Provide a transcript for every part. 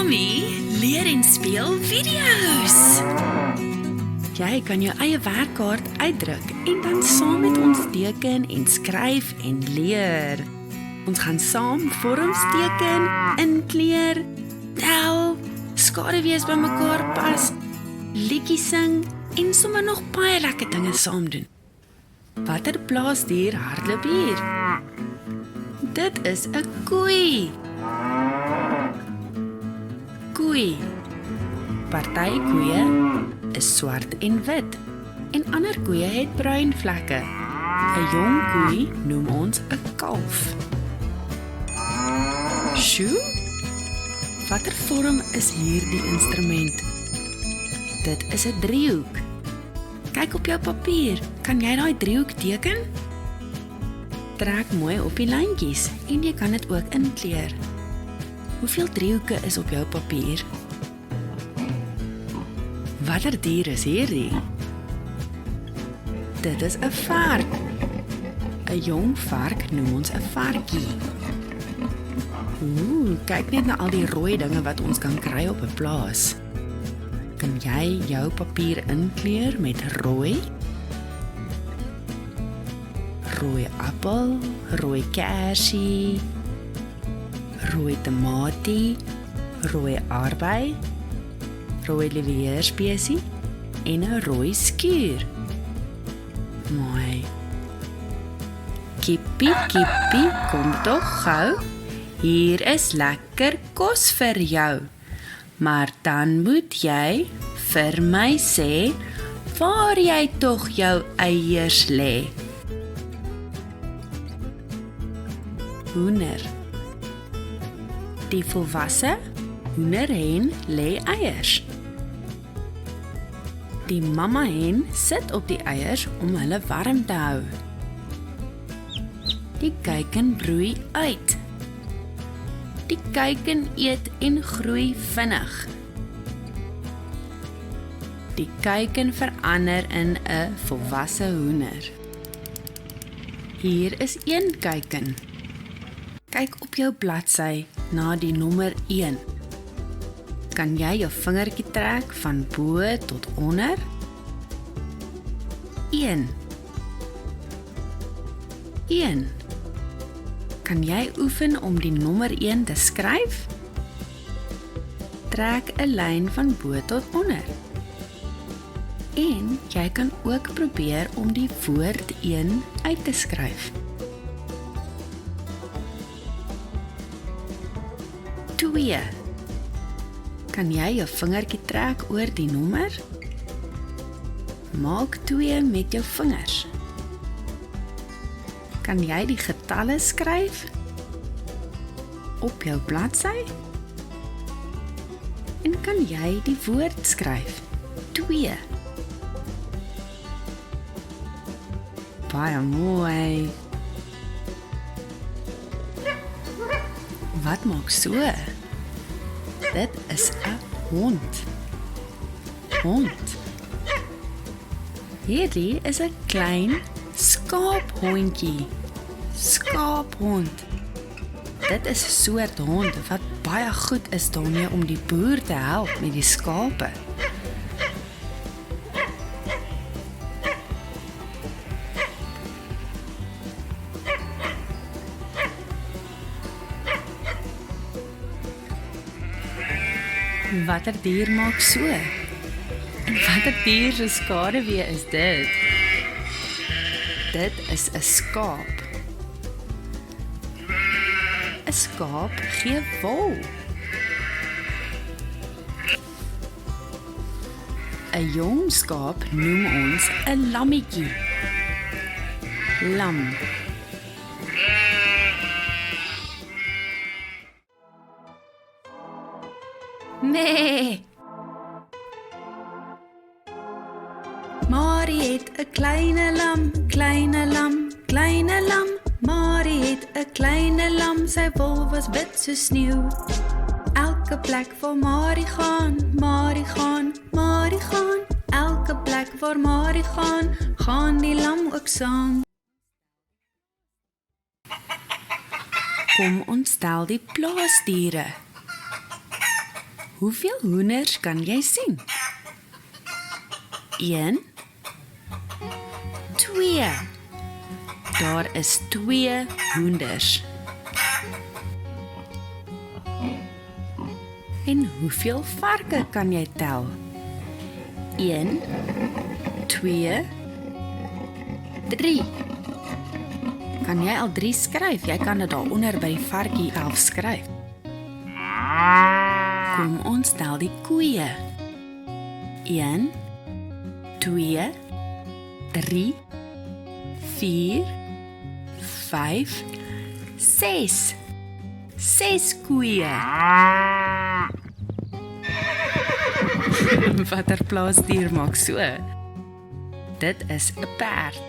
Mami leer en speel video's. Jy kan jou eie werkkaart uitdruk en dan saam met ons teken en skryf en leer. Ons gaan saam vorms teken, inkleur, tel, skaduwees bymekaar pas, liedjies sing en sommer nog baie lekker dinge saam doen. Watter plaasdier hardloop hier? Dit is 'n koei. Koei. Party koeie is swart en wit en ander koeie het bruin vlekke. 'n Jong koei noem ons 'n kalf. Sjoe? Watter vorm is hierdie instrument? Dit is 'n driehoek. Kyk op jou papier, kan jy daai driehoek teken? Trek mooi op die lyntjies en jy kan dit ook inkleur. Hoeveel driehoeke is op jou papier? Watter dier is hierdie? Dit is 'n vark. 'n Jong vark noem ons 'n varkie. Kyk net na al die rooi dinge wat ons kan kry op 'n plaas. Kan jy jou papier inkleur met rooi? Rooi appel, rooi kersie, rooi tamatie, rooi aardbei, rooi lieveheersbesie en 'n rooi skuur. Mooi. Kippie, kippie, kom tog gou. Hier is lekker kos vir jou. Maar dan moet jy vir my sê waar jy tog jou eiers lê. Hoender. Die volwasse hoenderhen lê eiers. Die mamma hen sit op die eiers om hulle warm te hou. Die kuiken broei uit. Die kuiken eet en groei vinnig. Die kuiken verander in 'n volwasse hoender. Hier is een kuiken. Kyk op jou bladsy na die nommer 1. Kan jy jou vingertjie trek van bo tot onder? 1. Kan jy oefen om die nommer 1 te skryf? Trek 'n lyn van bo tot onder. En jy kan ook probeer om die woord 1 uit te skryf. 2. Kan jy jou vingertjie trek oor die nommer? Maak 2 met jou vingers. Kan jy die getalle skryf op jou bladsy? En kan jy die woord skryf? 2. Baie mooi. Wat maak so? Dit is 'n hond. Hierdie is 'n klein skaaphondjie. Skaaphond. Dit is 'n soort hond wat baie goed is daarmee om die boer te help met die skape. Watter dier maak so? En watter dier se skaduwee is dit? Dit is 'n skaap. 'n Skaap gee wol. 'n Jong skaap noem ons 'n lammetjie. Lam. Nee. Marie het 'n kleine lam, kleine lam, kleine lam. Marie het 'n kleine lam, sy wol was wit so sneeu. Elke plek waar Marie gaan, Marie gaan, Marie gaan. Elke plek waar Marie gaan, gaan die lam ook saam. Kom ons tel die plaasdiere. Hoeveel hoenders kan jy sien? 1, 2. Daar is 2 hoenders. En hoeveel varke kan jy tel? 1, 2, 3. Kan jy al 3 skryf? Jy kan dit daaronder by die varkie 11 skryf. Kom ons tel die koeie. 1, 2, 3, 4, 5, 6. 6 koeie. Watter plaasdier maak so? Dit is 'n perd.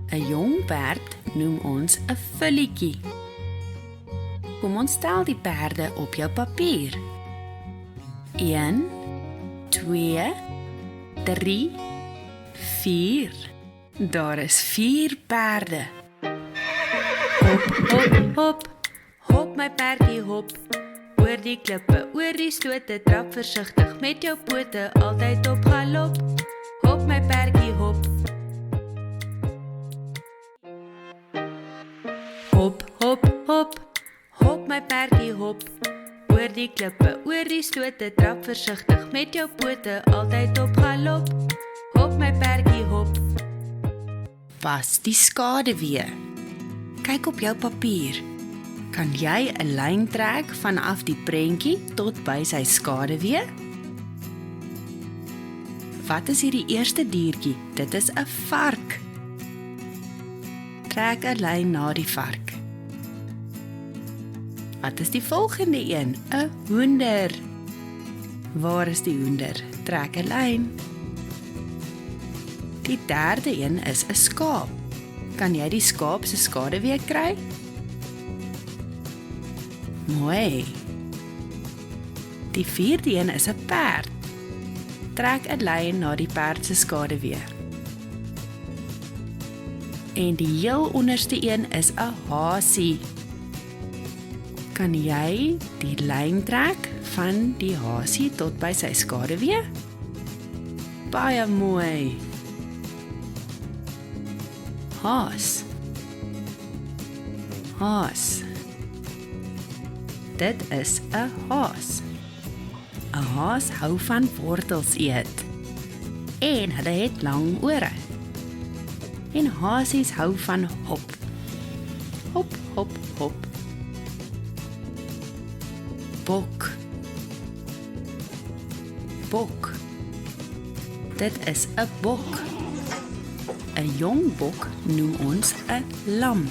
'n Jong perd noem ons 'n vullietjie. Kom ons tel die perde op jou papier. 1, 2, 3, 4. Daar is 4 perde. Hop, hop, hop, hop my perdjie hop. Oor die klippe, oor die stote, trap versigtig met jou pote, altyd op galop. Hop my perdjie hop. Hop, hop, hop, hop my perdjie hop. Oor die klippe, oor die stote, trap versigtig met jou pote, altyd op galop. Hop my perdjie hop. Was die skaduwee? Kyk op jou papier. Kan jy 'n lyn trek vanaf die prentjie tot by sy skaduwee? Wat is hierdie eerste diertjie? Dit is 'n vark. Trek 'n lyn na die vark. Wat is die volgende een? 'n hoender. Waar is die hoender? Trek 'n lyn. Die derde een is 'n skaap. Kan jy die skaap se skaduwee kry? Mooi. Die vierde een is 'n perd. Trek 'n lyn na die perd se skaduwee. En die heel onderste een is 'n hasie. Kan jy die lyn trek van die hasie tot by sy skaduwee? Baie mooi. Haas. Haas. Dit is 'n haas. 'n Haas hou van wortels eet. En hulle het lang ore. En hasies hou van hop. Hop, hop, hop. Bok. Bok. Dit is 'n bok. 'n Jong bok noem ons 'n lam.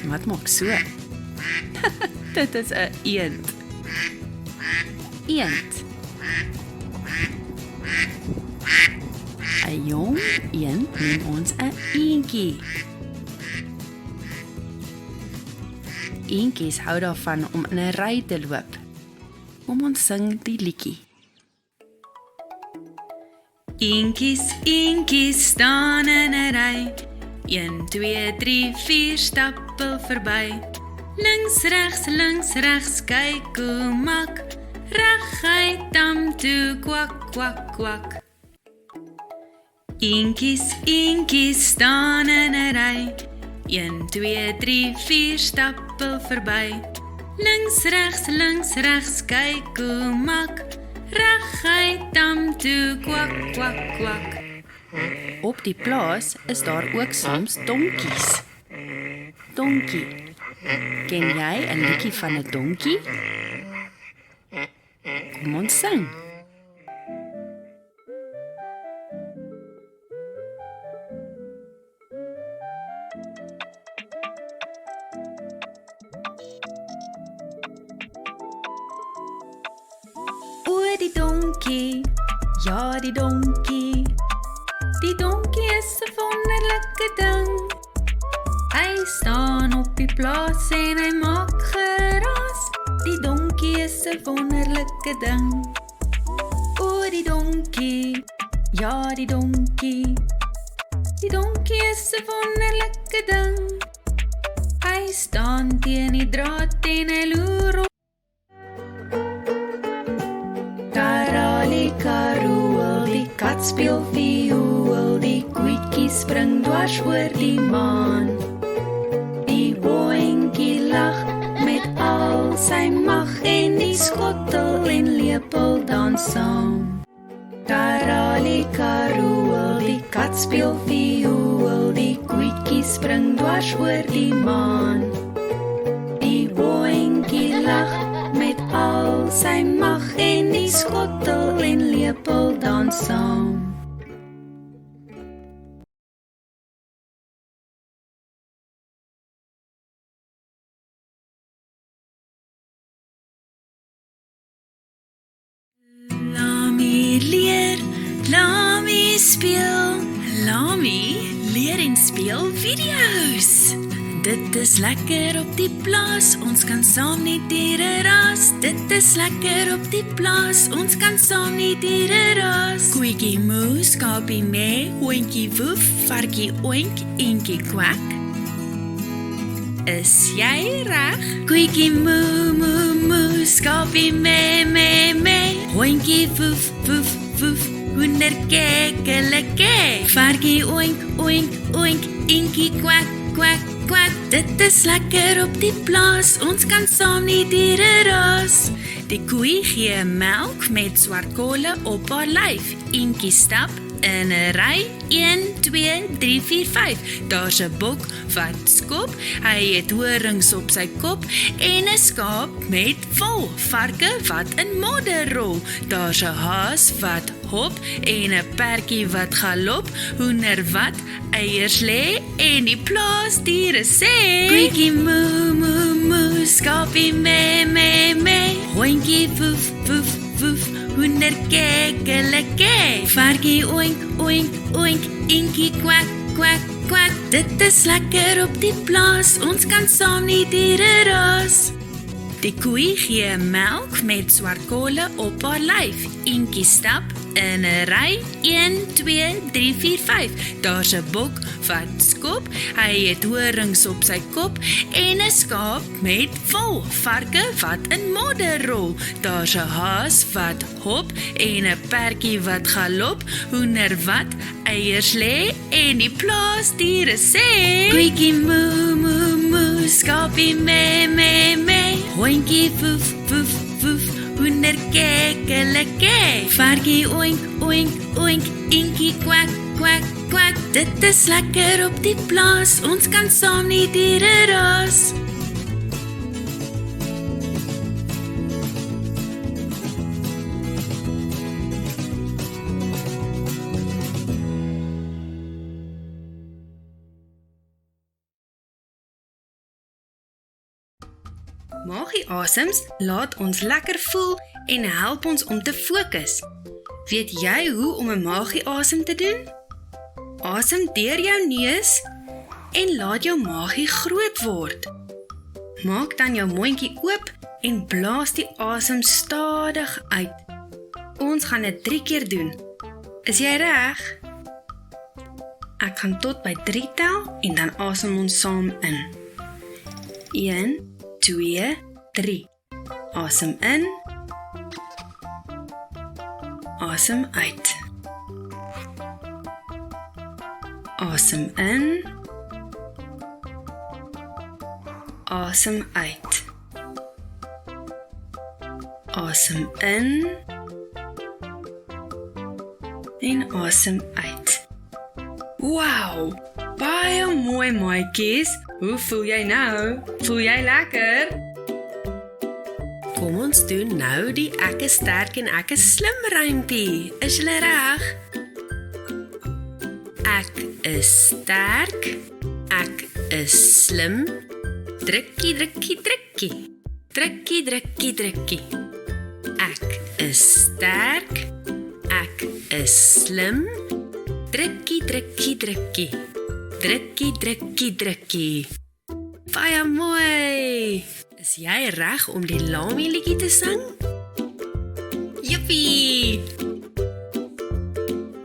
Wat maak so? Dit is 'n eend. Eend. 'n Jong eend noem ons 'n eendjie. Eendjies hou daarvan om in 'n ry te loop. Kom ons sing die liedjie. Eendjies, eendjies staan in 'n ry. 1, 2, 3, 4 stappel verby. Links, regs, kyk hoe mak. Reguit tam toe, kwak, kwak, kwak. Eendjies, eendjies staan in 'n ry. 1, 2, 3, 4 stappel verby. Links, regs, kyk hoe mak. Reguit tam toe, kwak, kwak, kwak. Op die plaas is daar ook soms donkies. Donkie. Ken jy 'n liedjie van 'n donkie? Kom ons sing. O, die donkie, ja die donkie. Die donkie is 'n wonderlike ding. Hy staan op die plaas en hy maak geraas. Die donkie is 'n wonderlike ding. O, die donkie, ja die donkie. Die donkie is 'n wonderlike ding. Hy Hy staan teen die draad en hy loer op. Karali-karoel, die kat speel viool, die koetjie spring dwars oor die maan. Die boentjie lag met al sy mag en die skottel en lepel dans saam. Karali-karoel, die kat speel viool, die koetjie spring dwars oor die maan. Die boentjie lag met al sy mag en die skottel en lepel dans saam. Lami leer, Lami speel, Lami leer en speel video's. Dit is lekker op die plaas, ons kan saam die diere ras. Dit is lekker op die plaas, ons kan saam die diere ras. Koetjie moe, skapie mee, hondjie woef, varkie oink, eentjie kwak. Is jy reg? Koetjie moe, moe, moe, skapie mee, mee, mee, hondjie woef, woef, woef, hoender kekeleke. Varkie oink, oink, oink, eentjie kwak, kwak, kwak. Dit is lekker op die plaas, ons kan saam die diere ras. Die koei gee melk met swart kolle op haar lyf. Eentjie stap in 'n ry, 1, 2, 3, 4, 5. Daar's 'n bok wat skop, hy het horings op sy kop en 'n skaap met vol. Varke wat in modder rol, daar's 'n haas wat hop en 'n perdjie wat galop. Hoender wat eiers lê en die plaasdiere sê: koetjie moe, moe, moe, skapie mee, mee, mee, hondjie woef, woef, woef, hoender kekeleke. Varkie oink, oink, oink, eentjie kwak, kwak, kwak. Dit is lekker op die plaas, ons kan saam die diere ras. Die koei gee melk met swart kolle op haar lyf. Eentjie stap in 'n ry, 1, 2, 3, 4, 5. Daar's 'n bok wat skop, hy het horings op sy kop en 'n skaap met vol. Varke wat in modder rol, daar's 'n haas wat hop en 'n perdjie wat galop. Hoender wat eiers lê en die plaasdiere sê: koetjie moe, moe, moe, skapie mee, mee, mee, hondjie woef, woef, woef, hoender kekeleke. Varkie oink, oink, oink, eentjie kwak, kwak, kwak. Dit is lekker op die plaas, ons kan saam die diere ras. Magie-asems laat ons lekker voel en help ons om te fokus. Weet jy hoe om 'n magie-asem te doen? Asem deur jou neus en laat jou magie groot word. Maak dan jou mondjie oop en blaas die asem stadig uit. Ons gaan dit 3 keer doen. Is jy reg? Ek gaan tot by 3 tel en dan asem ons saam in. 1, 2, 3. Asem in. Asem uit. Asem in. Asem uit. Asem in. En asem uit. Wow! Baie mooi, maatjies. Hoe voel jy nou? Voel jy lekker? Kom ons doen nou die ek is sterk en ek is slim rympie. Is julle reg? Ek is sterk. Ek is slim. Drukkie, drukkie, drukkie. Drukkie, drukkie, drukkie. Ek is sterk. Ek is slim. Drukkie, drukkie, drukkie. Drukkie, drukkie, drukkie. Baie mooi! Is jy reg om die Lami liedjie te sing? Jippie!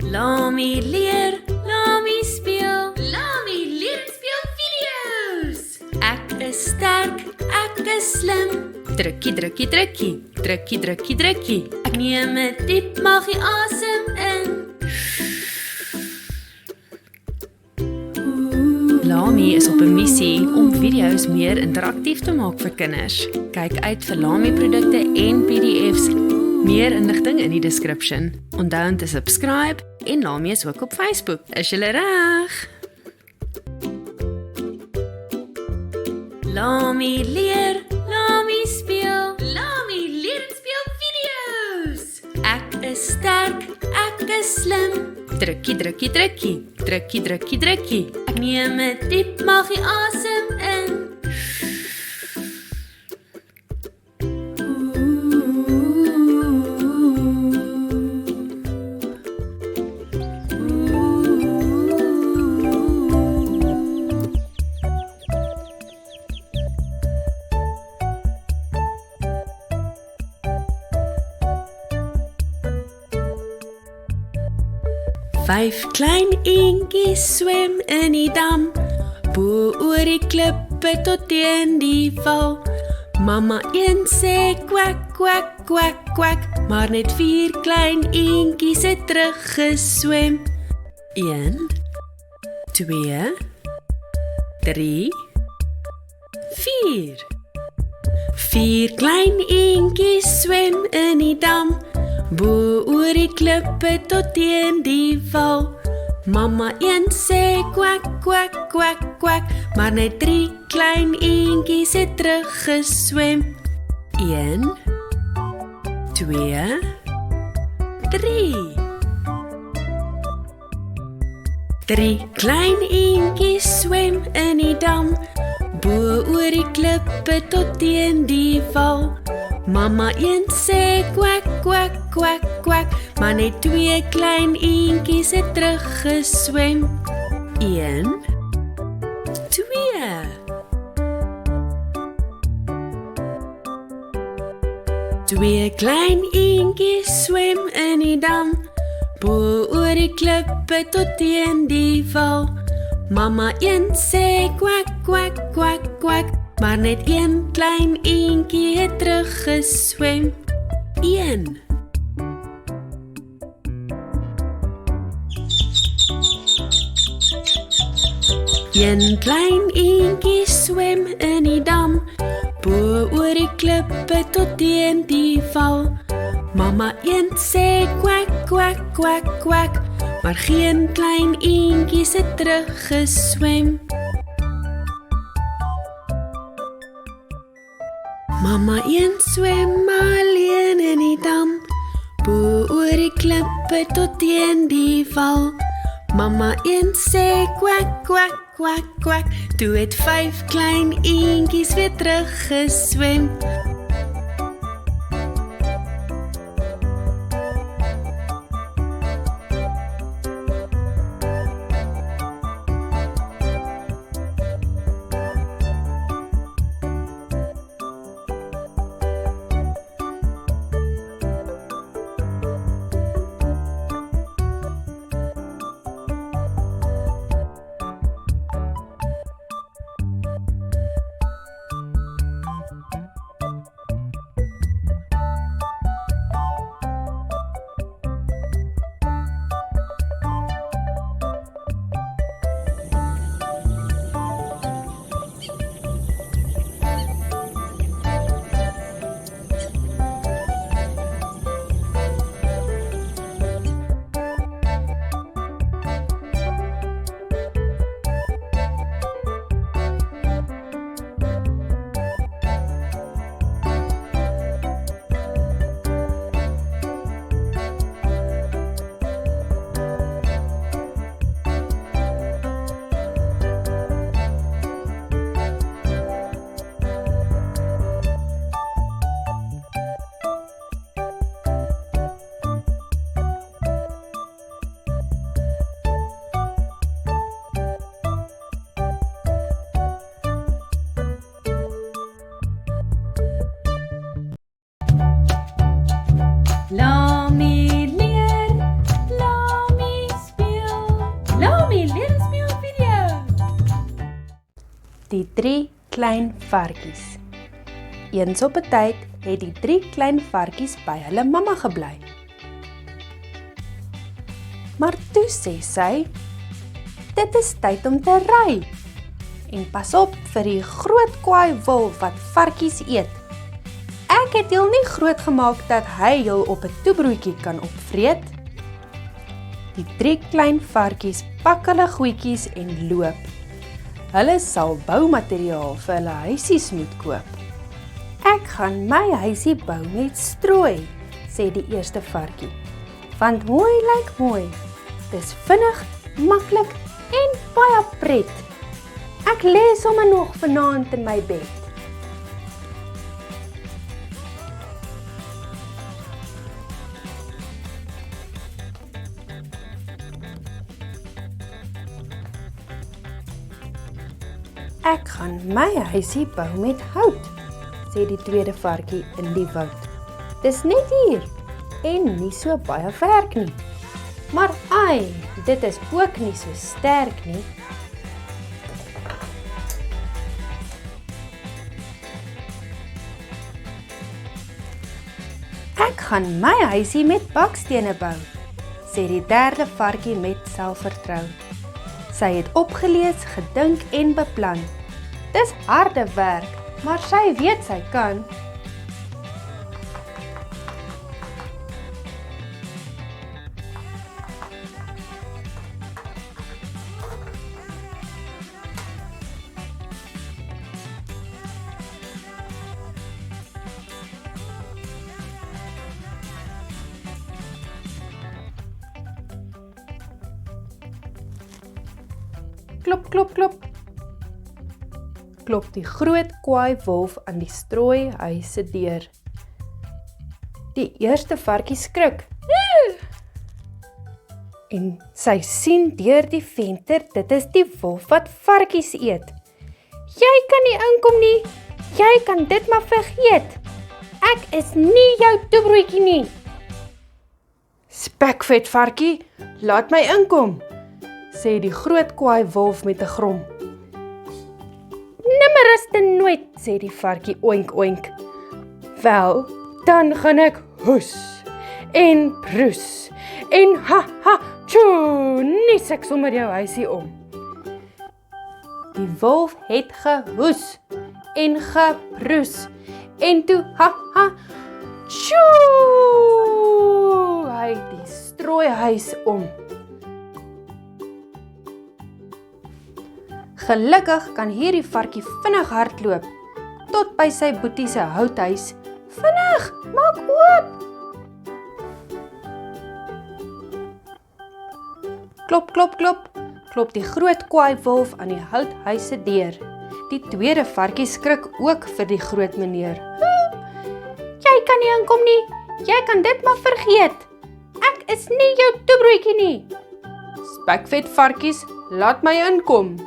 Lami leer, Lami speel, Lami leer en speel video's. Ek is is sterk, ek is slim. Drukkie, drukkie, drukkie, drukkie, drukkie, drukkie. Ek neem 'n diep maagie asem in. Lami is op 'n missie om video's meer interaktief te maak vir kinders. Kyk uit vir Lami produkte en PDF's. Meer inligting in die description. Onthou om te subscribe en Lami is ook op Facebook. Is julle reg? Lami leer, Lami speel, Lami leer en speel video's. Ek is sterk, ek is slim. Drukkie, drukkie, drukkie, drukkie, drukkie, drukkie. Ek neem 'n diep maagie asem in. Vyf klein eentjies swem in die dam, bo oor die klippe tot teen die val. Mamma een sê kwak, kwak, kwak, kwak, maar net 4 klein eentjies het teruggeswem. 1, 2, 3, 4. 4 klein eentjies swem in die dam, bo oor die klippe tot teen die val. Mamma een sê kwak, kwak, kwak, kwak, maar net 3 klein eentjies het teruggeswem. 1, 2, 3. 3 klein eentjies swem in die dam, bo oor die klippe tot teen die val. Mamma een sê kwak, kwak, kwak, kwak, maar net 2 klein eentjies het teruggeswem. 1, 2. 2 klein eentjies swem in die dam, bo oor die klippe tot teen die val. Mamma een sê kwak, kwak, kwak, kwak, maar net 1 klein eentjie het teruggeswem. 1. Een klein eentjie swem in die dam, bo oor die klippe tot teen die val. Mamma een sê kwak, kwak, kwak, kwak, maar geen klein eentjies het teruggeswem. Mamma een swem alleen in die dam, bo oor die klippe tot teen die val. Mamma een sê kwak, kwak, kwak, kwak, toe het 5 klein eentjies weer teruggeswem. Die 3 klein varkies. Eens op 'n tyd het die 3 klein varkies by hulle mamma gebly. Maar toe sê sy, dit is tyd om te ry. En pas op vir die groot kwaai wolf wat varkies eet. Ek het heel nie groot gemaak dat hy heel op 'n toebroodjie kan opvreet. Die 3 klein varkies pak hulle goedjies en loop. Hulle sal boumateriaal vir hulle huisies moet koop. Ek gaan my huisie bou met strooi, sê die eerste varkie. Want mooi lyk mooi. Dis vinnig, maklik en baie pret. Ek lê sommer nog vanaand in my bed. Ek gaan my huisie bou met hout, sê die tweede varkie in die woud. Dis net hier en nie so baie werk nie. Maar ai, dit is ook nie so sterk nie. Ek gaan my huisie met bakstene bou, sê die derde varkie met selfvertrou. Sy het opgelees, gedink en beplan. Dis harde werk, maar sy weet sy kan. Klop, klop, klop. Klop die groot kwaai wolf aan die strooi huis se deur. Die eerste varkie skrik. En sy sien deur die venster, dit is die wolf wat varkies eet. Jy kan nie inkom nie, jy kan dit maar vergeet. Ek is nie jou toebroodjie nie. Spekvet varkie, laat my inkom, sê die groot kwaai wolf met 'n grom. Nimmer is dit nooit, sê die varkie oink oink. Wel, dan gaan ek hoes en proes en ha ha tjoe, nies ek sommer jou huisie om. Die wolf het gehoes en geproes en toe ha ha tjoe, hy het die strooihuis om. Gelukkig kan hierdie varkie vinnig hardloop tot by sy boetie se houthuis. Vinnig, maak oop! Klop, klop, klop, klop die groot kwaai wolf aan die houthuis se deur. Die tweede varkie skrik ook vir die groot meneer. Jy kan nie inkom nie, jy kan dit maar vergeet. Ek is nie jou toebroodjie nie. Spekvet varkies, laat my inkom,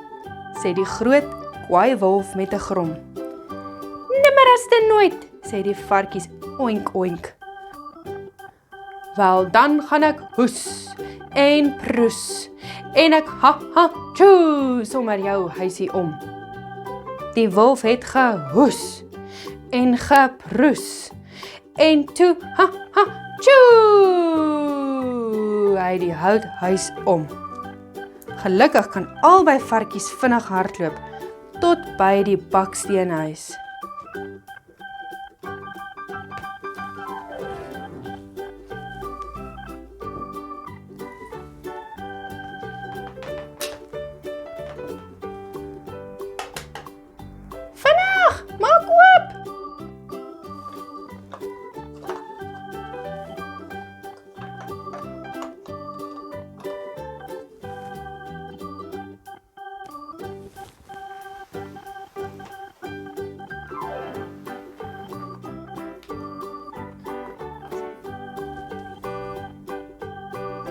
sê die groot kwaai wolf met 'n grom. Nimmer as dit nooit, sê die varkies oink oink. Wel, dan gaan ek hoes en proes en ek ha ha tjoe sommer jou huisie om. Die wolf het gehoes en geproes en toe ha ha tjoe, hy die houthuis om. Gelukkig kan albei varkies vinnig hardloop tot by die baksteenhuis. Vinnig, maak oop!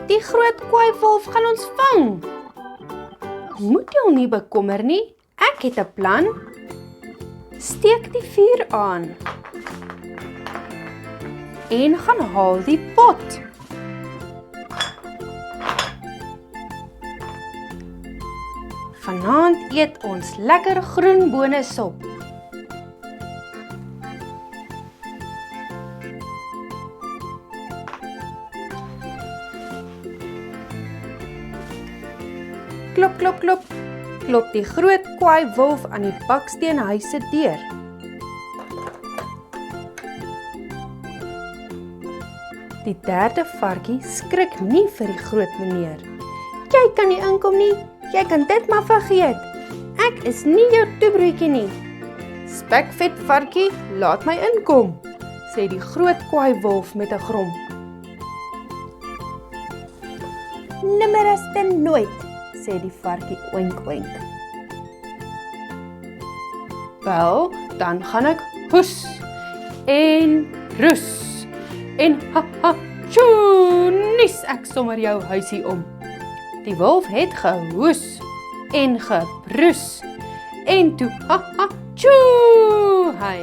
Die groot kwaai wolf gaan ons vang. Moet jy nie bekommer nie, ek het 'n plan. Steek die vuur aan. En gaan haal die pot. Vanaand eet ons lekker groenbone sop. Klop, klop, klop, klop die groot kwaai wolf aan die baksteenhuis se deur. Die derde varkie skrik nie vir die groot meneer. Jy kan nie inkom nie, jy kan dit maar vergeet. Ek is nie jou toebroodjie nie. Spekvet varkie, laat my inkom, sê die groot kwaai wolf met 'n grom. Nimmer as ten nooit, sê die varkie oink oink. Wel, dan gaan ek hoes en rus en ha ha tjoe, nies ek sommer jou huisie om. Die wolf het gehoes en gebroes en toe ha ha tjoe hy.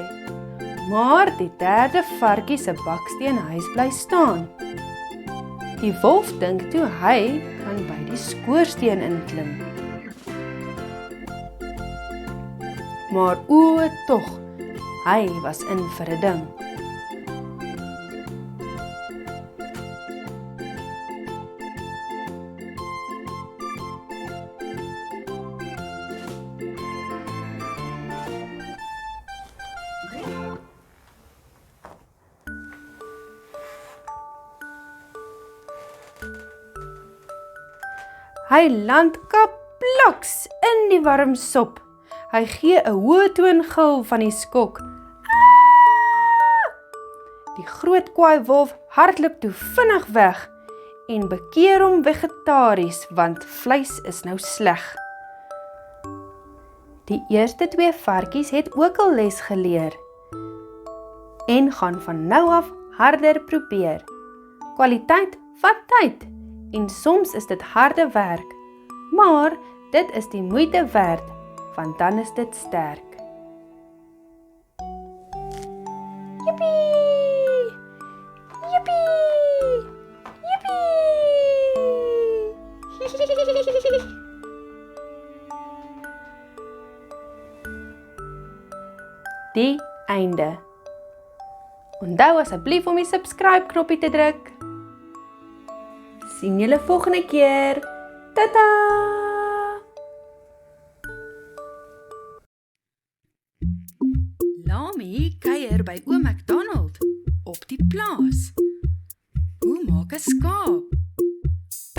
Maar die derde varkie se baksteenhuis bly staan. Die wolf dink toe hy kan by die skoorsteen inklim. Maar o tog, hy was in vir 'n ding. Hy land kaplaks in die warm sop. Hy gee 'n hoë toongil van die skok. Die groot kwaai wolf hardloop toe vinnig weg en bekeer hom vegetaries, want vleis is nou sleg. Die eerste 2 varkies het ook al les geleer en gaan van nou af harder probeer. Kwaliteit vat tyd en soms is dit harde werk, maar dit is die moeite werd, want dan is dit sterk. Jippie! Jippie! Jippie! Die einde. Onthou asseblief om die subscribe knoppie te druk. Sien julle volgende keer. Tata! Lami kuier by oom McDonald op die plaas. Hoe maak 'n skaap?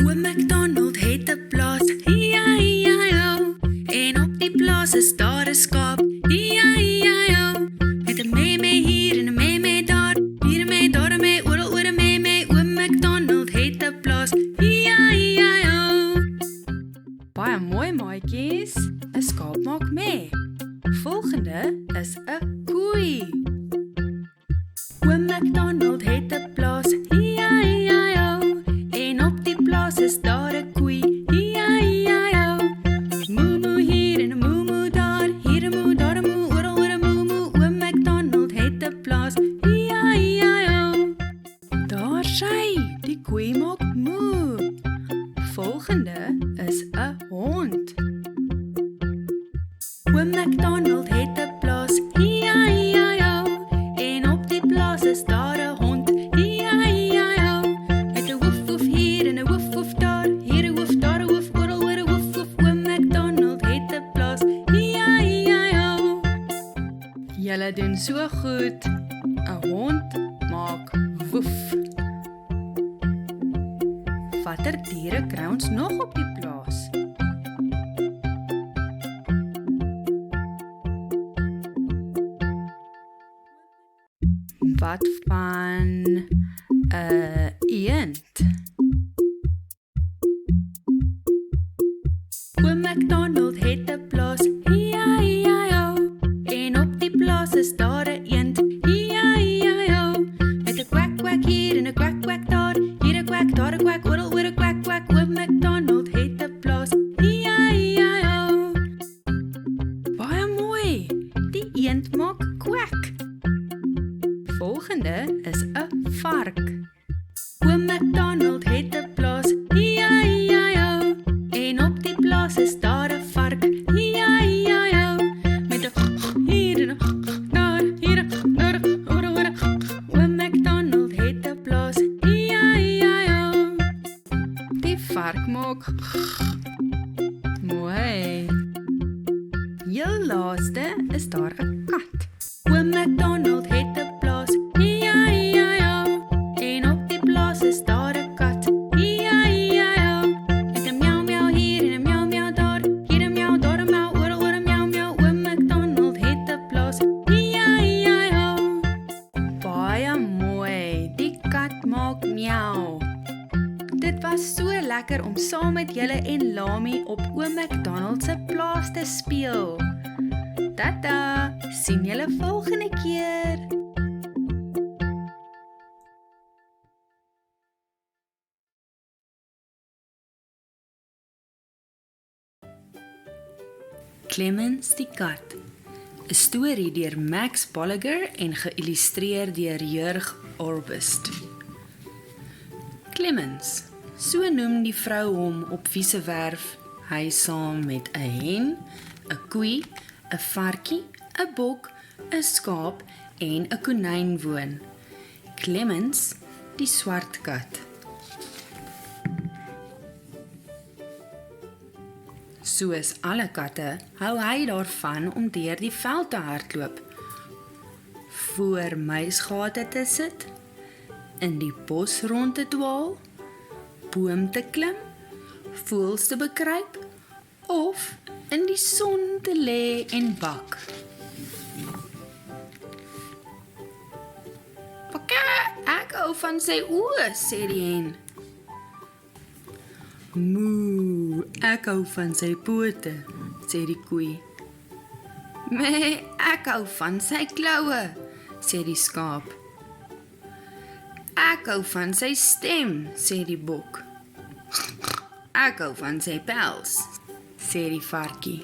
Oom McDonald het 'n plaas, hi-hi-hi-ho. En op die plaas is daar 'n skaap, hi-hi-hi-ho. Met 'n mee hier en 'n mee daar, hier 'n mee, daar 'n mee, oral oor 'n mee. Oom McDonald het 'n plaas, hi-hi-hi-ho. Baie mooi maatjies, 'n skaap maak mee. Volgende is 'n koei. Oom McDonald het 'n plaas, hi-hi-hi-ho. En op die plaas is daar 'n koei, hi-hi-hi-ho. Moo hier en 'n moo daar, hier 'n moo, daar 'n moo, oral oor 'n moo. Oom McDonald het 'n plaas, hi-hi-hi-ho. Daar sy, die koei maak moo. Volgende is 'n hond. Oom McDonald het 'n plaas, hi-hi-hi-ho. En op die plaas is daar 'n hond, hi-hi-hi-ho. Met 'n woef woef hier en 'n woef woef daar, hier 'n woef, daar 'n woef, oral oor 'n woef woef. Oom McDonald het 'n plaas, hi-hi-hi-ho. Julle doen so goed. 'n Hond maak woef. Watter diere kry ons nog op die plaas? Wat van 'n eend? Oom McDonald het 'n plaas, hi-hi-hi-ho. En op die plaas is daar 'n eend, hi-hi-hi-ho. Met 'n kwak kwak hier en 'n kwak kwak daar, hier 'n kwak, daar 'n kwak, oral oor 'n kwak kwak. Oom McDonald het 'n plaas, hi-hi-hi-ho. Baie mooi, die eend maak kwak. Volgende is 'n vark. Oom McDonald het 'n plaas, hi-hi-hi-ho. En op die plaas is daar 'n vark, heel laaste is daar 'n kat. Oom MacDonald het 'n plaas, E-I-E-I-O. En op die plaas is daar 'n kat, E-I-E-I-O. Met 'n miau miau hier en 'n miau miau daar, hier 'n miau, daar 'n miau, oral 'n miau miau. Oom MacDonald het 'n plaas, E-I-E-I-O. Baie mooi, die kat maak miau. Dit was so lekker om saam met julle en Lami op Oom MacDonald se plaas te speel. Tata, sien julle volgende keer. Clemens die kat. 'n Storie deur Max Bolliger en geïllustreer deur Jurg Orbist. Clemens, so noem die vrou hom op wie se werf hy saam met 'n hen, 'n koei, 'n varkie, 'n bok, 'n skaap en 'n konyn woon. Clemens, die swart kat. Soos alle katte, hou hy daarvan om deur die veld te hardloop, voor muisgate te sit, in die bos rond te dwaal, boom te klim, voëls te bekruip of in die son te lê en bak. Ek hou van sy oë, sê die hen. Moe, ek hou van sy pote, sê die koei. Nee, ek hou van sy kloue, sê die skaap. Ek hou van sy stem, sê die bok. Ek hou van sy pels, sê die varkie.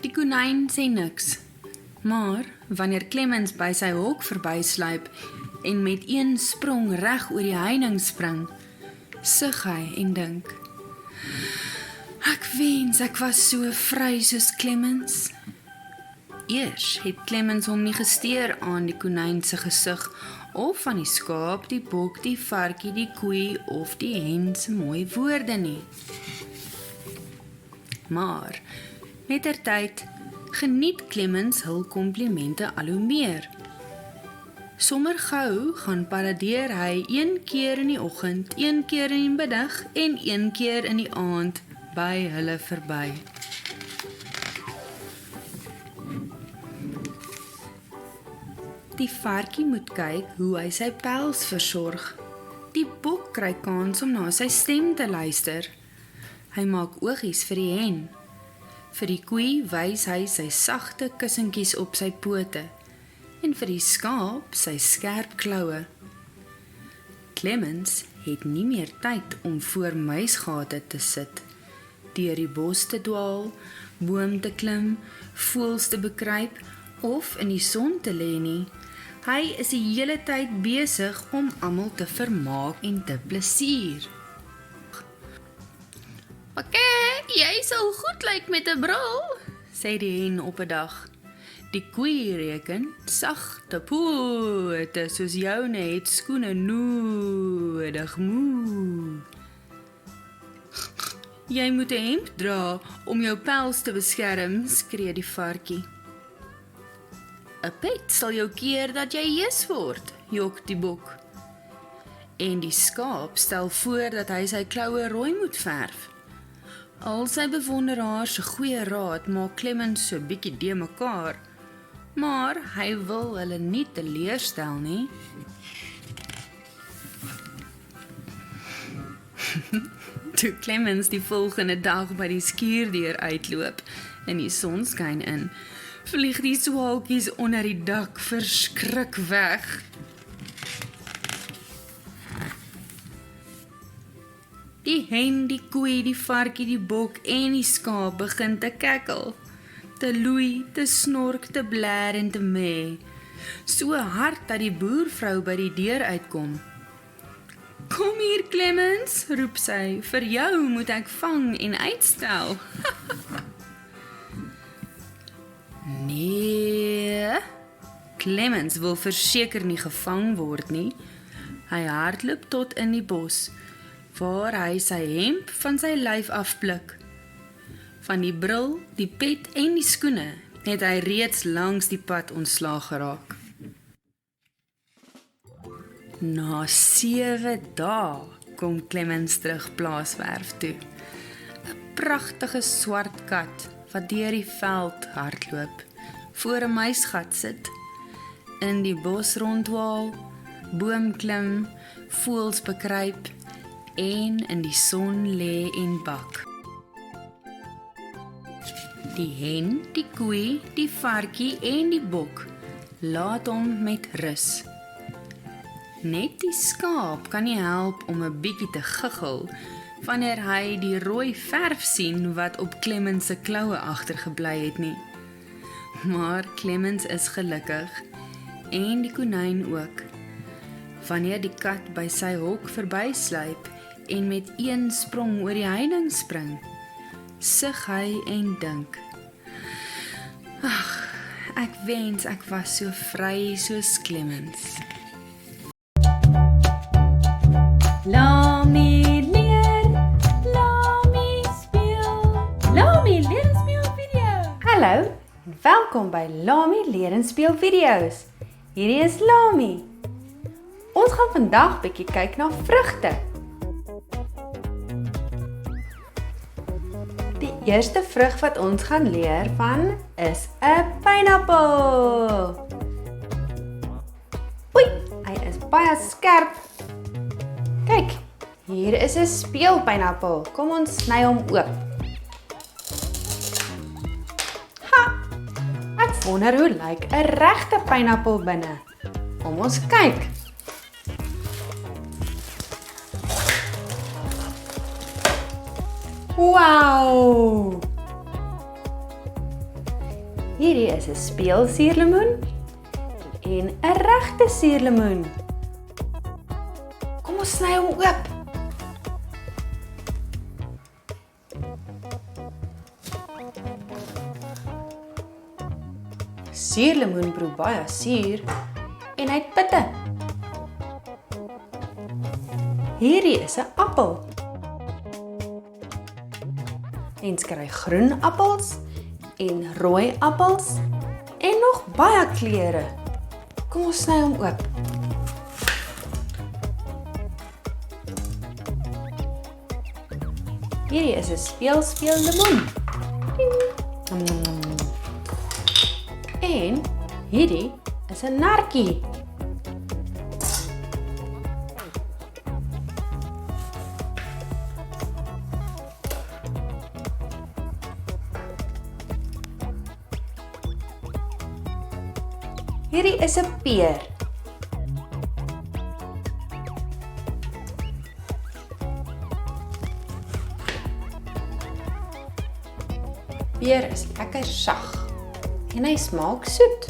Die konyn sê niks, maar wanneer Clemens by sy hok verbysluip en met een sprong reg oor die heining spring, sug hy en dink, ek wens ek was so vry soos Clemens. Eers het Clemens hom nie gesteer aan die konyn se gesig of van die skaap, die bok, die varkie, die koei of die hen se mooi woorde nie. Maar mettertyd geniet Clemens hul komplimente al hoe meer. Sommer gou gaan paradeer hy 1 keer in die oggend, 1 keer in die middag en 1 keer in die aand by hulle verby. Die varkie moet kyk hoe hy sy pels versorg. Die bok kry kans om na sy stem te luister. Hy maak oogies vir die hen. Vir die koei wys hy sy sagte kussentjies op sy pote en vir die skaap sy skerp kloue. Clemens het nie meer tyd om voor muisgate te sit, deur die bos te dwaal, boom te klim, voëls te bekruip of in die son te lê nie. Hy is die hele tyd besig om almal te vermaak en te plesier. Jy sal goed lyk met 'n bril, sê die hen op 'n dag. Die koei reken, sagte pote soos joune het skoene nodig, moe. Jy moet 'n hemp dra om jou pels te beskerm, skree die varkie. 'n Pet sal jou keer dat jy hees word, jok die bok. En die skaap stel voor dat hy sy kloue rooi moet verf. Al sy bewonderaars se goeie raad maak Clemens so bietjie de mekaar, maar hy wil hulle nie teleurstel nie. Toe Clemens die volgende dag by die skuurdeur uitloop en die son skyn in, vlieg die swaalkies onder die dak verskrik weg. Die hen, die koei, die varkie, die bok en die skaap begin te kekkel, te loei, te snork, te blaar en te mee, so hard dat die boervrou by die deur uitkom. Kom hier Clemens, roep sy, vir jou moet ek vang en uitstel. Nee, Clemens wil verseker nie gevang word nie. Hy hardloop tot in die bos, waar hy sy hemp van sy lyf afpluk. Van die bril, die pet en die skoene het hy reeds langs die pad ontslaag geraak. Na 7 dae kom Clemens terug plaaswerf toe. 'n Pragtige swart kat wat deur die veld hardloop, voor 'n muisgat sit, in die bos rondwaal, boom klim, voëls bekruip en in die son lê en bak. Die hen, die koei, die varkie en die bok laat hom met rus. Net die skaap kan nie help om 'n bietjie te giggel wanneer hy die rooi verf sien wat op Clemens se kloue agtergebly het nie. Maar Clemens is gelukkig en die konyn ook. Wanneer die kat by sy hok verbysluip en met een sprong oor die heining spring, sug hy en dink: ag, ek wens ek was so vry soos Clemens. Lami leer, Lami speel. Lami leer en speel video. Hallo, en welkom by Lami leer en speel video's. Hierdie is Lami. Ons gaan vandag bietjie kyk na vrugte. Die eerste vrug wat ons gaan leer van is 'n pineappel. Oei, hy is baie skerp. Kyk, hier is 'n speelpineappel. Kom ons sny hom oop. Ha! Ek wonder hoe lyk 'n regte pineappel binne. Kom ons kyk. Wow! Hierdie is 'n speelsuurlemoen en 'n regte suurlemoen. Kom ons sny hom oop. Suurlemoen proe baie suur en hy het pitte. Hierdie is 'n appel. Mens kry groen appels en rooi appels en nog baie kleure. Kom ons sny hom oop. Hierdie is 'n speellemoen. En hierdie is 'n nartjie. Hierdie is 'n peer. Peer is lekker sag en hy smaak soet.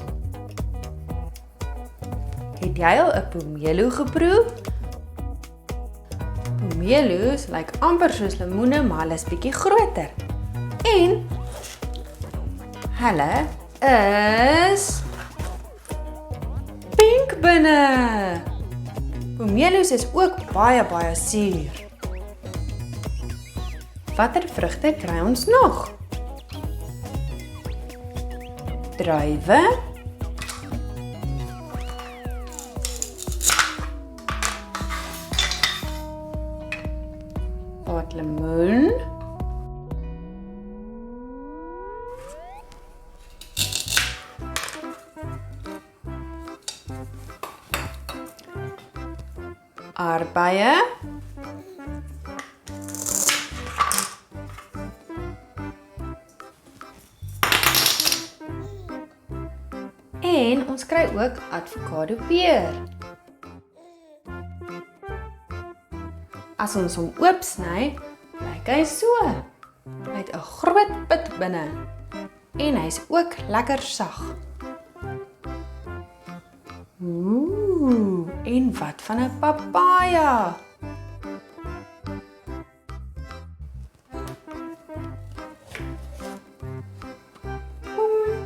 Het jy al 'n pomelo geproe? Pomelo's lyk amper soos lemoene, maar hulle is bietjie groter. En hulle is pink binne. Pomelo's is ook baie suur. Watter vrugte kry ons nog? Druiwe, watlemoen, aardbeie, en ons kry ook avokado peer. As ons hom oopsny, lyk hy so. Hy het 'n groot pit binne en hy's ook lekker sag. En wat van 'n papaja?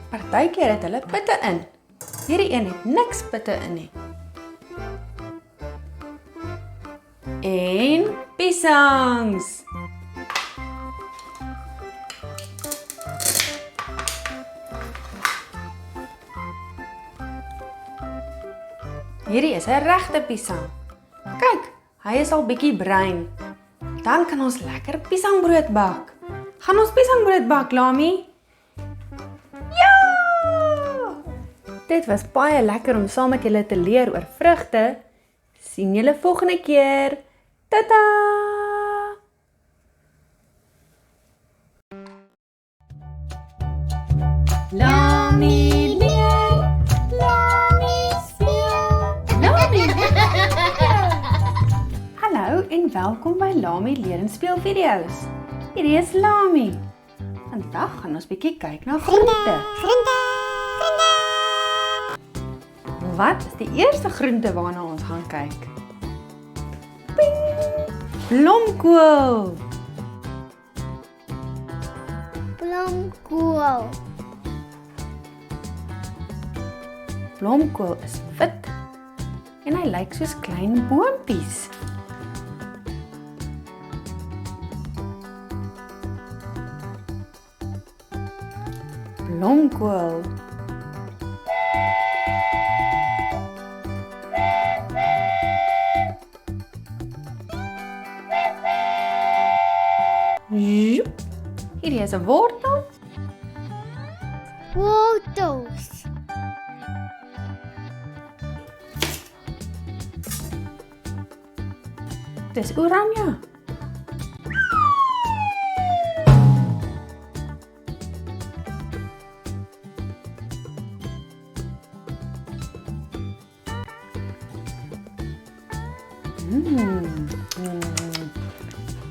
Partykeer het hulle pitte in. Hierdie een het niks pitte in nie. En piesangs. Hierdie is 'n regte piesang. Kyk, hy is al bietjie bruin. Dan kan ons lekker piesangbrood bak. Gaan ons piesangbrood bak, Lami? Ja! Dit was baie lekker om saam met julle te leer oor vrugte. Sien julle volgende keer. Tata! Lami leer, Lami speel, Lami Hallo en welkom by Lami leer en speel video's. Hierdie is Lami. Vandag gaan ons bietjie kyk na groente. Wat is die eerste groente waarna ons gaan kyk? Ping! Blomkool. Blomkool. Blomkool is wit en hy lyk soos klein boontjies. Blomkool. Hierdie is 'n wortel. Wortels. Dis oranje.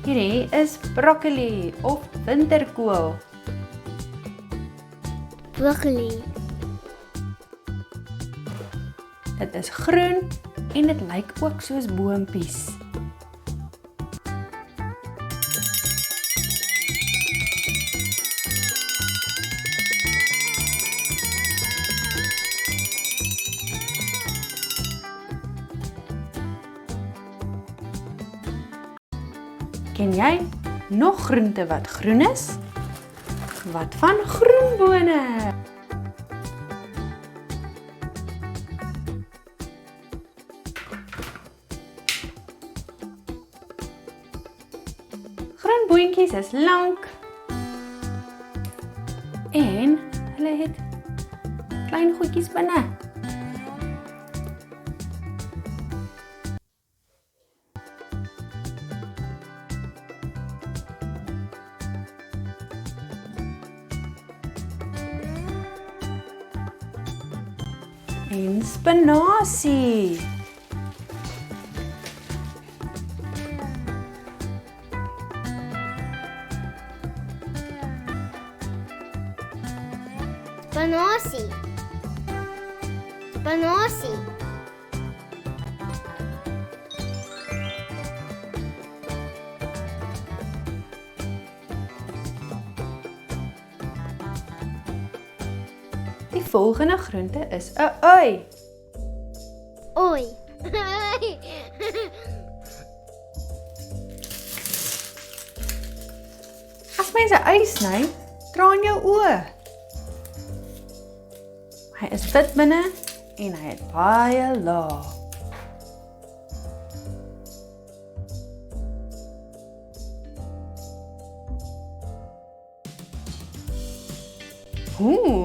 Hierdie is broccoli of winterkool. Broccoli. Dit is groen en dit lyk ook soos boontjies. Ken jy nog groente wat groen is? Wat van groenbone? Groenboontjies is lank en hulle het klein goedjies binne. En spinasie. Spinasie. Spinasie. Die volgende groente is 'n ui. Oei. As mens 'n ui sny, traan jou oë. Hy is wit binne en hy het baie laag.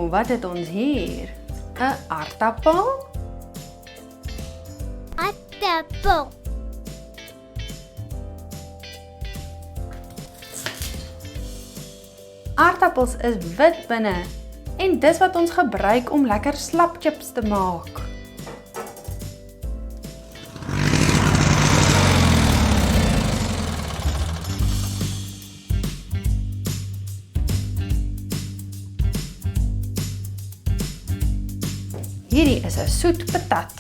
Wat het ons hier? 'n aardappel? Aardappel. Aardappels is wit binne en dis wat ons gebruik om lekker slapchips te maak. Hierdie is 'n soet patat.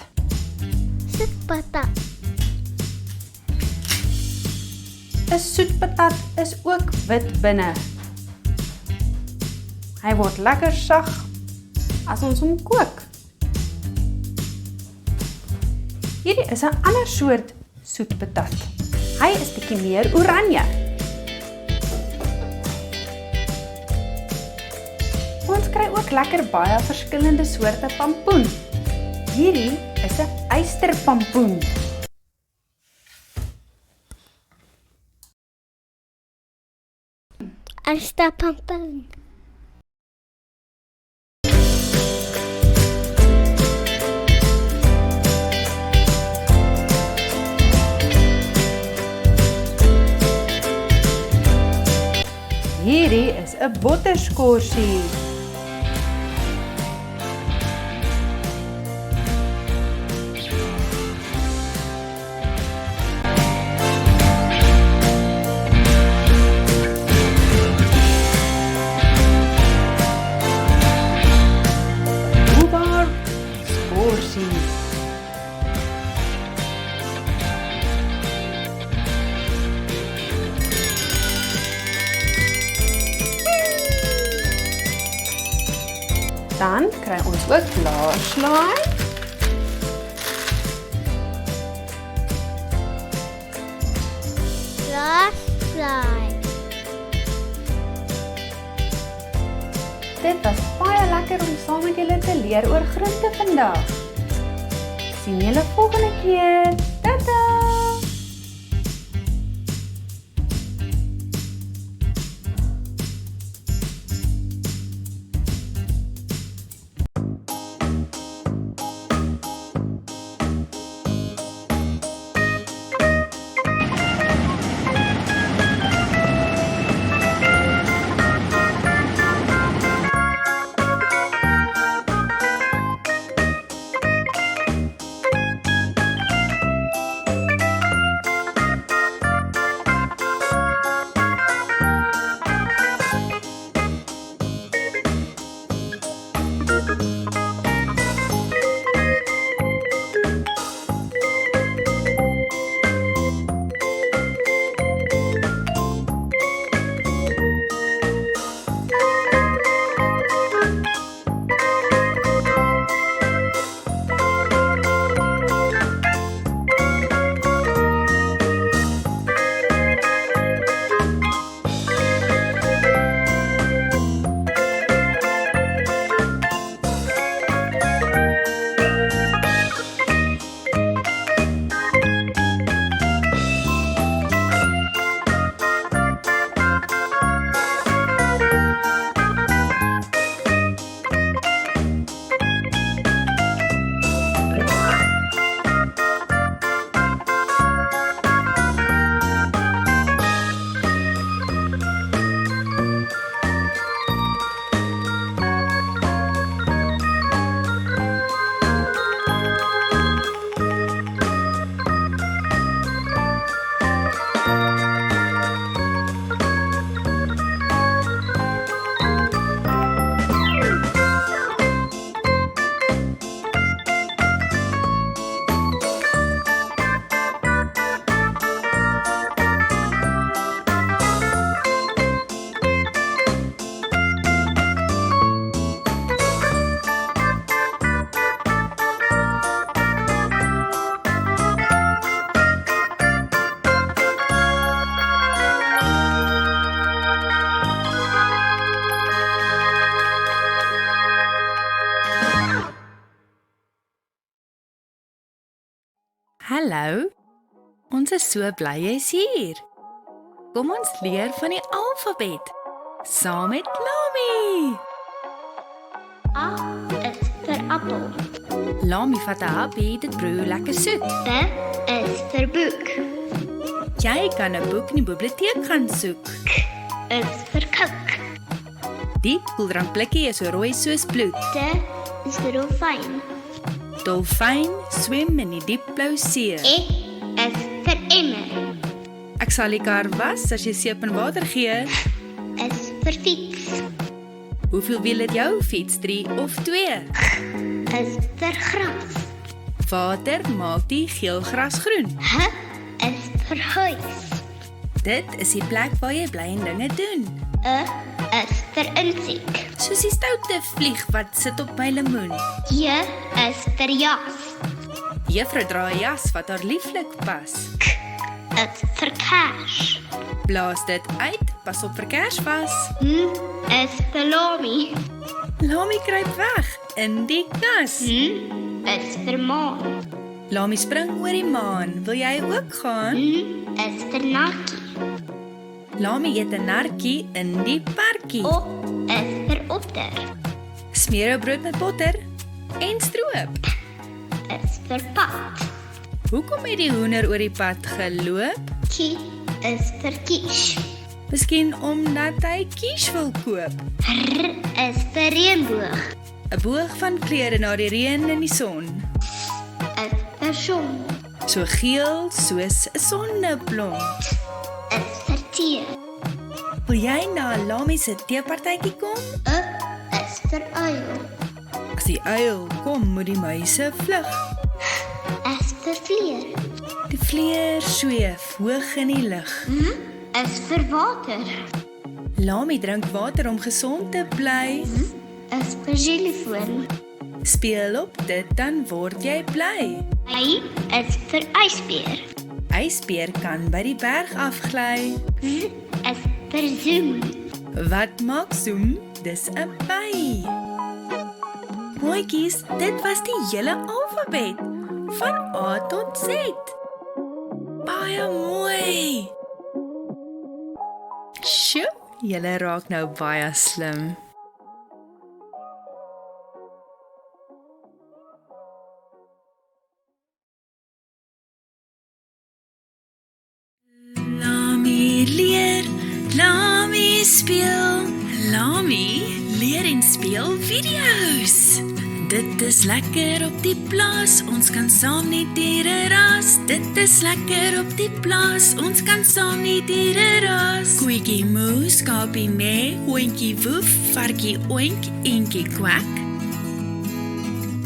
Soet patat. 'n Soet patat is ook wit binne. Hy word lekker sag as ons hom kook. Hierdie is 'n ander soort soet patat. Hy is bietjie meer oranje. Ons kry ook lekker baie verskillende soorte pampoen. Hierdie is 'n eysterpampoen. Eysterpampoen. Hierdie is 'n botterskorsie. Rhubarb skorsie. Dan kry ons ook blaarslaai. Blaarslaai. Dit was baie lekker om saam met julle te leer oor groente vandag. Sien julle volgende keer. Tata! Hallo, ons is so bly jy's hier. Kom ons leer van die alfabet, saam met Lami. A is vir appel. Lami vat 'n happie, dit broei lekker soet. B is vir boek. Jy kan 'n boek in die biblioteek gaan soek. K is vir kook. Die koeldrankblikkie is so rooi soos bloed. D is vir dolfyn. Dolfyn swem in die diep blou see. E is vir emmer. Ek sal die kar was as jy seep en water gee. Is vir fiets. Hoeveel wiele het jou fiets, 3 of 2? Is vir gras. Water maak die geel gras groen. H is vir huis. Dit is die plek waar jy bly en dinge doen. Is vir insek. Soos die stoute vlieg wat sit op my lemoen. J is vir jas. Juffrou dra 'n jas wat haar lieflik pas. K is vir Kers. Blaas dit uit, pas op vir Kersfees. Is vir Lami. Lami kruip weg in die kas. Is vir Maan. Lami spring oor die maan. Wil jy ook gaan? Is vir Nakkie. Lami eet 'n nartjie in die parkie. Op is vir Otter. Smeer 'n brood met botter en stroop. Is vir Pat. Hoekom het die hoender oor die pad geloop? Kie is vir Kies. Miskien omdat hy kies wil koop. R is vir Reënboog. 'n Boog van kleure na die reën en die son. Is vir Son. So geel soos 'n sonneblom. Is vir Tee. Wil jy na Lami se teepartytjie kom? Is vir Uil. As die uil kom, moet die muise vlug. Is vir Vleer. Die vleer sweef hoog in die lug. Is vir Water. Lami drink water om gesond te bly. Is vir Telefoon. Speel op dit, dan word jy bly. Y is vir Ysbeer. Ysbeer kan by die berg afgly. Z is vir Zoom. Wat maak zoom? Dis 'n by. Mooikies, dit was die hele alfabet. Van A tot Z. Baie mooi. Sjoe, julle raak nou baie slim. Lami leer, Lami speel, Lami leer en speel video's. Dit is lekker op die plaas, ons kan saam die diere ras. Dit is lekker op die plaas, ons kan saam die diere ras. Koetjie moe, skapie mee, hondjie woef, varkie oink, eentjie kwak.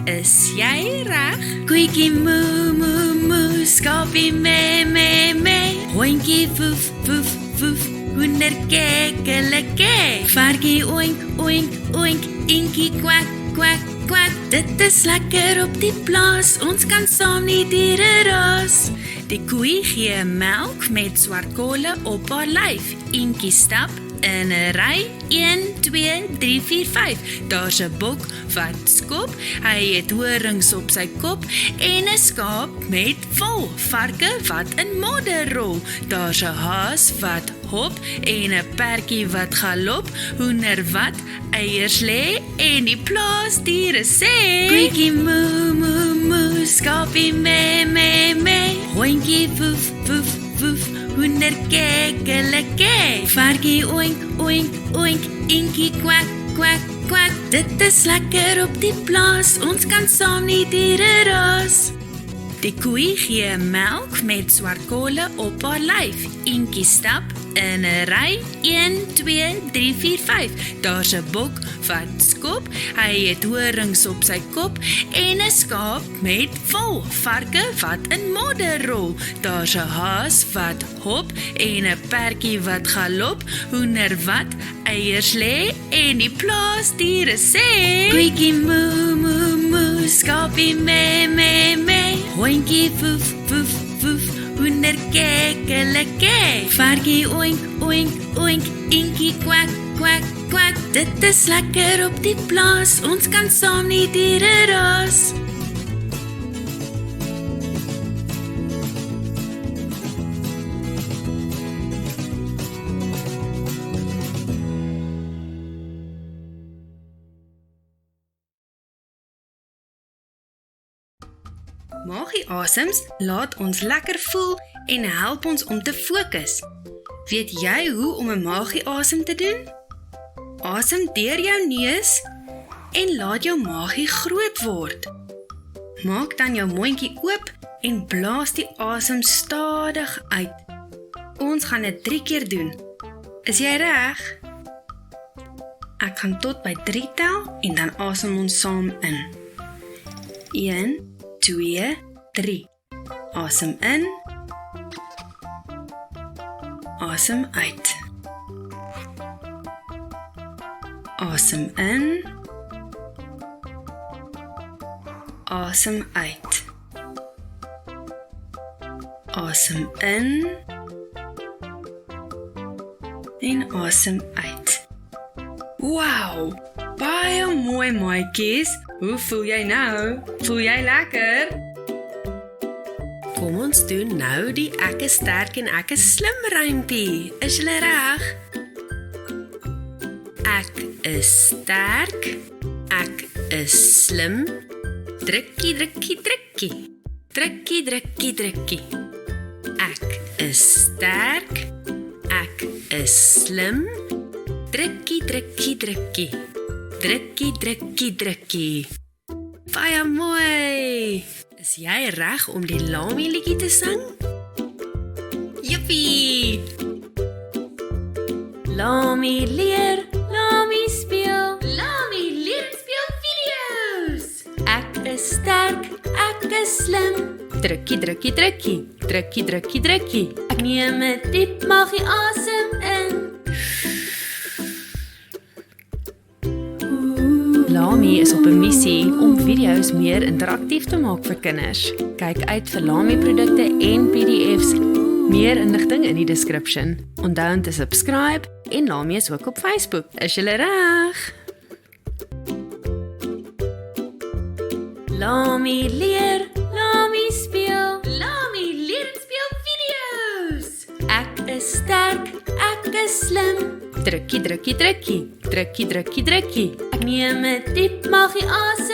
Is jy reg? Koetjie moe, moe, moe, skapie mee, mee, mee, hondjie woef, woef, woef, hoender kekkeleke. Varkie oink, oink, oink, eentjie kwak, kwak, kwak. Dit is lekker op die plaas, ons kan saam die diere ras. Die koei gee melk met swart kolle op haar lyf. Eentjie stap in 'n ry, 1, 2, 3, 4, 5. Daar's 'n bok wat skop, hy het horings op sy kop en 'n skaap met wol. Varke wat in modder rol. Daar's 'n haas wat hop en 'n perdjie wat galop. Hoender wat eiers lê en die plaasdiere sê: Koetjie moe, moe, moe, skapie mee, mee, mee, hondjie woef, woef, woef, hoender kekkeleke. Varkie oink, oink, oink, eentjie kwak, kwak, kwak. Dit is lekker op die plaas, ons kan saam die diere ras. Die koei gee melk met swart kolle op haar lyf. Eentjie stap in 'n ry, 1, 2, 3, 4, 5. Daar's 'n bok wat skop, hy het horings op sy kop en 'n skaap met wol. Varke wat in modder rol. Daar's 'n haas wat hop en 'n perdjie wat galop. Hoender wat eiers lê en die plaasdiere sê: Koetjie moe, moe, moe, skapie mee, mee, mee, hondjie woef, woef, woef, hoender kekkeleke. Varkie oink, oink, oink, eentjie kwak, kwak, kwak. Dit is lekker op die plaas, ons kan saam die diere ras. Magie-asems laat ons lekker voel en help ons om te fokus. Weet jy hoe om 'n magie-asem te doen? Asem deur jou neus en laat jou magie groot word. Maak dan jou mondjie oop en blaas die asem stadig uit. Ons gaan dit 3 keer doen. Is jy reg? Ek gaan tot by 3 tel en dan asem ons saam in. 1, 2, 3. Asem in. Asem uit. Asem in. Asem uit. Asem in en asem uit. Wow, baie mooi maatjies. Hoe voel jy nou? Voel jy lekker? Kom ons doen nou die ek is sterk en ek is slim rympie. Is julle reg? Ek is sterk, ek is slim. Drukkie, drukkie, drukkie. Drukkie, drukkie, drukkie. Ek is sterk, ek is slim. Drukkie, drukkie, drukkie. Drukkie, drukkie, drukkie. Baie mooi. Is jy reg om die Lami liedjie te sing? Jippie! Lami leer, Lami speel. Lami leer en speel video's. Ek is sterk, ek is slim. Drukkie, drukkie, drukkie. Drukkie, drukkie, drukkie. Ek neem 'n diep maggie asem in. Lami is op 'n missie om video's meer interaktief te maak vir kinders. Kyk uit vir Lami produkte en PDF's. Meer inligting in die description. Onthou om te subscribe en Lami is ook op Facebook. Is julle reg? Lami leer, Lami speel. Lami leer en speel video's. Ek is sterk, ek is slim. Drukkie, drukkie, drukkie. Drukkie, drukkie, drukkie. Ek neem 'n diep maggie asem